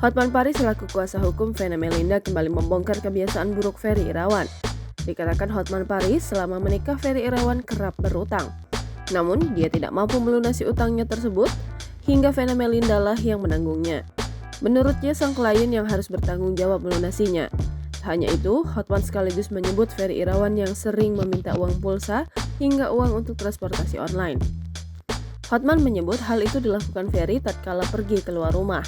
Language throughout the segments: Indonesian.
Hotman Paris selaku kuasa hukum Vena Melinda kembali membongkar kebiasaan buruk Ferry Irawan. Dikatakan Hotman Paris selama menikah Ferry Irawan kerap berutang. Namun dia tidak mampu melunasi utangnya tersebut hingga Vena Melinda lah yang menanggungnya. Menurutnya sang klien yang harus bertanggung jawab melunasinya. Tak hanya itu, Hotman sekaligus menyebut Ferry Irawan yang sering meminta uang pulsa hingga uang untuk transportasi online. Hotman menyebut hal itu dilakukan Ferry tatkala pergi keluar rumah.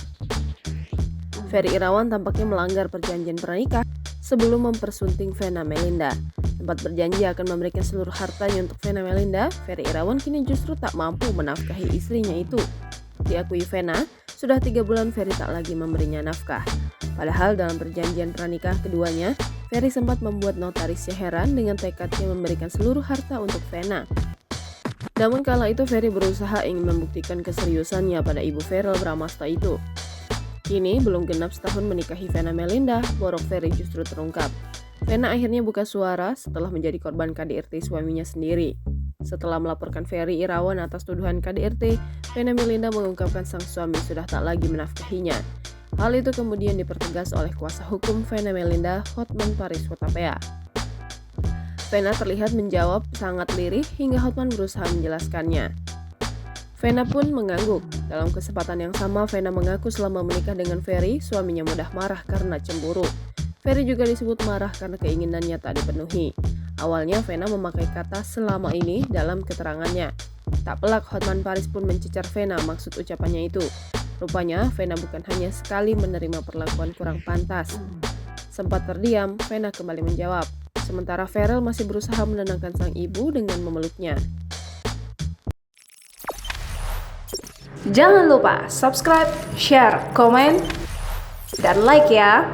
Ferry Irawan tampaknya melanggar perjanjian pernikah sebelum mempersunting Vena Melinda. Sempat berjanji akan memberikan seluruh hartanya untuk Vena Melinda, Ferry Irawan kini justru tak mampu menafkahi istrinya itu. Diakui Vena, sudah 3 bulan Ferry tak lagi memberinya nafkah. Padahal dalam perjanjian pernikah keduanya, Ferry sempat membuat notarisnya heran dengan tekadnya memberikan seluruh harta untuk Vena. Namun kala itu Ferry berusaha ingin membuktikan keseriusannya pada ibu Verrel Bramasta itu. Kini belum genap setahun menikahi Vena Melinda, borok Ferry justru terungkap. Vena akhirnya buka suara setelah menjadi korban KDRT suaminya sendiri. Setelah melaporkan Ferry Irawan atas tuduhan KDRT, Vena Melinda mengungkapkan sang suami sudah tak lagi menafkahinya. Hal itu kemudian dipertegas oleh kuasa hukum Vena Melinda, Hotman Paris Hutapea. Vena terlihat menjawab sangat lirih hingga Hotman berusaha menjelaskannya. Vena pun mengangguk. Dalam kesempatan yang sama, Vena mengaku selama menikah dengan Ferry, suaminya mudah marah karena cemburu. Ferry juga disebut marah karena keinginannya tak dipenuhi. Awalnya Vena memakai kata selama ini dalam keterangannya. Tak pelak Hotman Paris pun mencecar Vena maksud ucapannya itu. Rupanya Vena bukan hanya sekali menerima perlakuan kurang pantas. Sempat terdiam, Vena kembali menjawab. Sementara Verrel masih berusaha menenangkan sang ibu dengan memeluknya. Jangan lupa subscribe, share, komen, dan like ya.